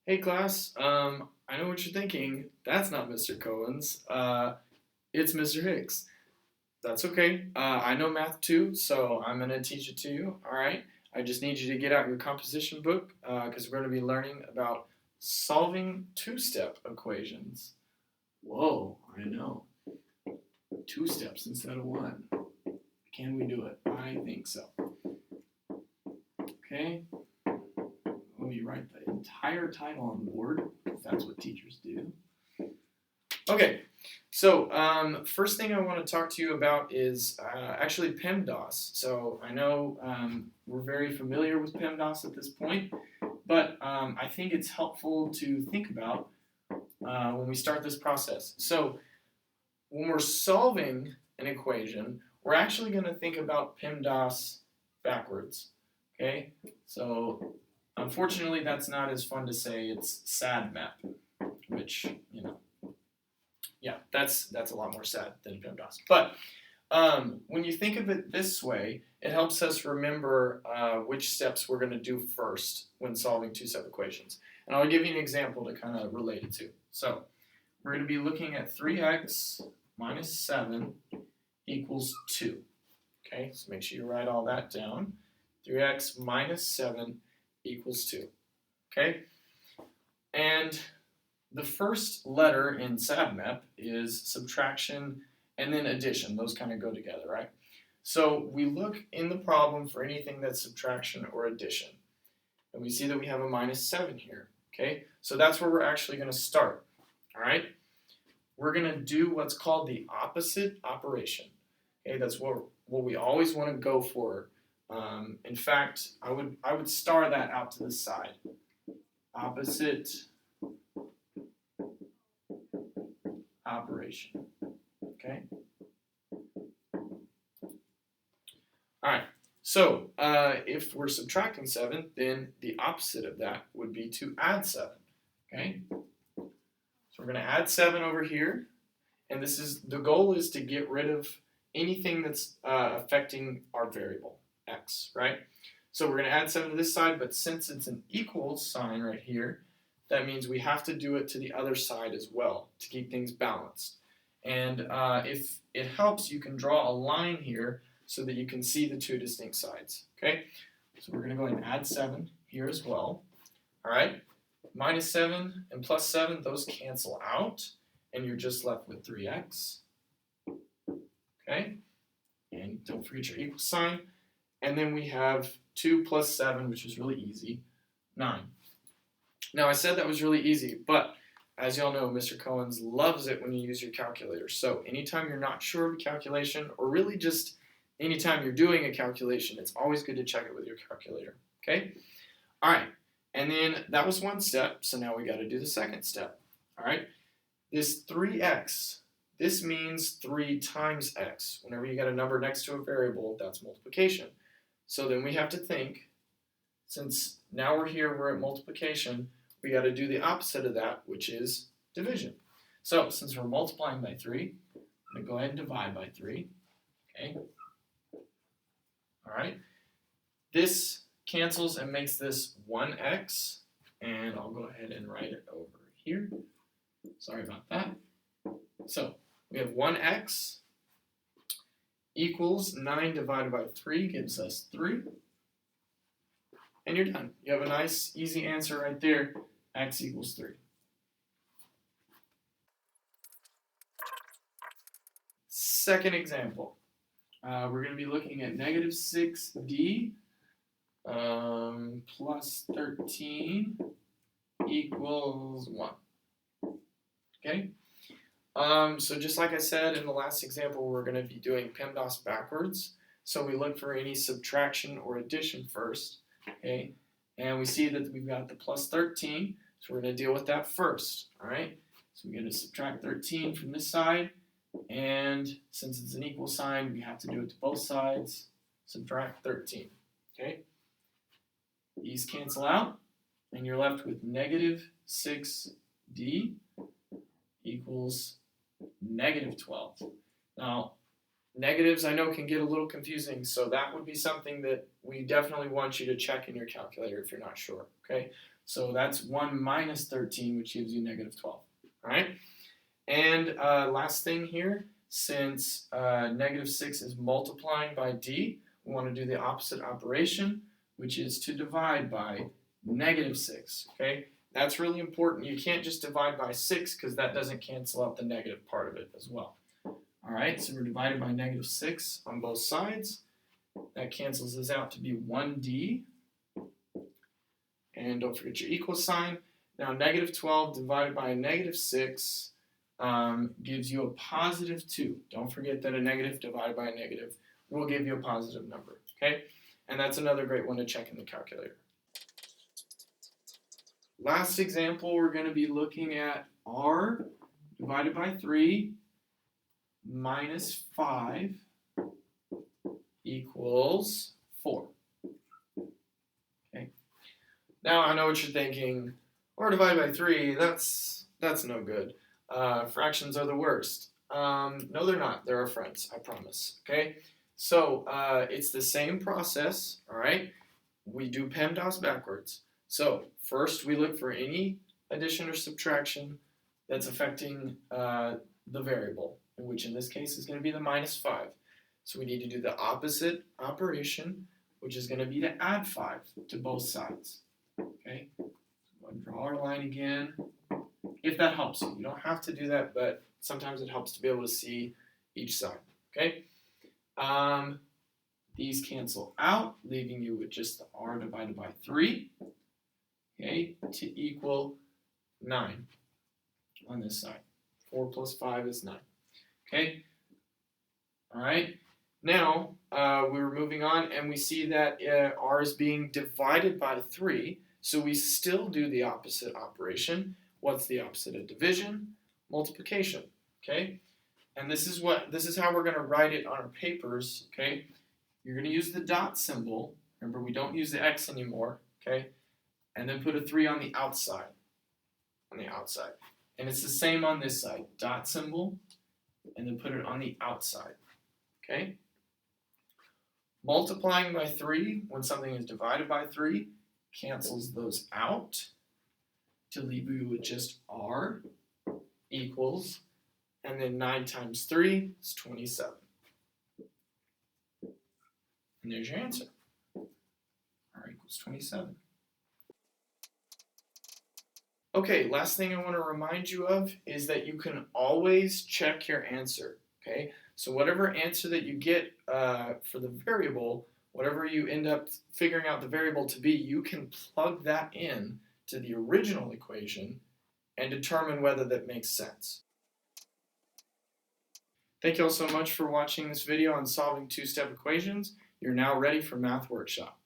Hey class, I know what you're thinking. That's not Mr. Cohen's. It's Mr. Hicks. That's okay. I know math too, so I'm gonna teach it to you. All right. I just need you to get out your composition book because we're gonna be learning about solving two-step equations. Whoa, I know. Two steps instead of one. Can we do it? I think so. Okay. Let me write the entire title on the board because that's what teachers do. Okay, so first thing I want to talk to you about is actually PEMDAS. So I know we're very familiar with PEMDAS at this point, but I think it's helpful to think about when we start this process. So when we're solving an equation, we're actually going to think about PEMDAS backwards. Okay, so unfortunately that's not as fun to say. It's SADMAP, which, yeah, that's a lot more sad than PEMDAS. But when you think of it this way, it helps us remember which steps we're going to do first when solving two-step equations. And I'll give you an example to kind of relate it to. So we're going to be looking at 3x minus 7 equals 2. Okay, so make sure you write all that down. 3x minus 7 equals 2. Okay, and the first letter in SADMAP is subtraction and then addition. Those kind of go together, right? So we look in the problem for anything that's subtraction or addition. And we see that we have a minus 7 here. Okay, so that's where we're actually going to start. All right, we're going to do what's called the opposite operation. Okay, that's what we always want to go for. In fact, I would star that out to the side. Opposite operation. Okay. All right. So if we're subtracting 7, then the opposite of that would be to add 7. Okay. So we're going to add 7 over here, and the goal is to get rid of anything that's affecting our variable x, right? So we're going to add 7 to this side, but since it's an equals sign right here, that means we have to do it to the other side as well to keep things balanced. And if it helps, you can draw a line here so that you can see the two distinct sides. Okay, so we're going to go ahead and add 7 here as well. All right, minus 7 and plus 7, those cancel out, and you're just left with 3x. Okay, and don't forget your equal sign. And then we have 2 plus 7, which is really easy, 9. Now, I said that was really easy, but as y'all know, Mr. Cohen's loves it when you use your calculator. So anytime you're not sure of a calculation, or really just anytime you're doing a calculation, it's always good to check it with your calculator. Okay? All right. And then that was one step, so now we got to do the second step. All right? This 3x, this means 3 times x. Whenever you got a number next to a variable, that's multiplication. So then we have to think, since now we're at multiplication, we got to do the opposite of that, which is division. So since we're multiplying by 3, I'm going to go ahead and divide by 3. Okay. All right. This cancels and makes this 1x, and I'll go ahead and write it over here. Sorry about that. So we have 1x equals 9 divided by 3 gives us 3. And you're done. You have a nice, easy answer right there. X equals 3. Second example. We're going to be looking at negative 6d plus 13 equals 1. Okay? So just like I said in the last example, we're going to be doing PEMDAS backwards. So we look for any subtraction or addition first. Okay? And we see that we've got the plus 13, so we're going to deal with that first. All right? So we're going to subtract 13 from this side, and since it's an equal sign, we have to do it to both sides. Subtract 13. Okay? These cancel out, and you're left with negative 6d equals negative 12. Now, negatives I know can get a little confusing, so that would be something that we definitely want you to check in your calculator if you're not sure. Okay, So that's 1 minus 13, which gives you negative 12. All right? And last thing here, since negative 6 is multiplying by d, we want to do the opposite operation, which is to divide by negative 6. Okay? That's really important. You can't just divide by 6 because that doesn't cancel out the negative part of it as well. All right, so we're divided by negative 6 on both sides. That cancels this out to be 1d. And don't forget your equal sign. Now, negative 12 divided by a negative 6 gives you a positive 2. Don't forget that a negative divided by a negative will give you a positive number. Okay? And that's another great one to check in the calculator. Last example, we're going to be looking at r divided by 3 minus 5 equals 4. Okay. Now I know what you're thinking. R divided by 3, that's no good. Fractions are the worst. No, they're not. They're our friends, I promise. Okay. So it's the same process. All right. We do PEMDAS backwards. So first we look for any addition or subtraction that's affecting the variable, which in this case is going to be the minus 5. So we need to do the opposite operation, which is going to be to add 5 to both sides. Okay, so we'll draw our line again. If that helps you, you don't have to do that, but sometimes it helps to be able to see each side. Okay, these cancel out, leaving you with just the r divided by 3. Okay, to equal 9 on this side. 4 plus 5 is 9. Okay, all right. Now, we're moving on, and we see that r is being divided by 3, so we still do the opposite operation. What's the opposite of division? Multiplication, okay? And this is how we're going to write it on our papers, okay? You're going to use the dot symbol. Remember, we don't use the x anymore, okay? And then put a 3 on the outside, And it's the same on this side, dot symbol, and then put it on the outside, okay? Multiplying by 3, when something is divided by 3, cancels those out to leave you with just r equals, and then 9 times 3 is 27. And there's your answer. R equals 27. Okay, last thing I want to remind you of is that you can always check your answer, okay? So whatever answer that you get for the variable, whatever you end up figuring out the variable to be, you can plug that in to the original equation and determine whether that makes sense. Thank you all so much for watching this video on solving two-step equations. You're now ready for Math Workshop.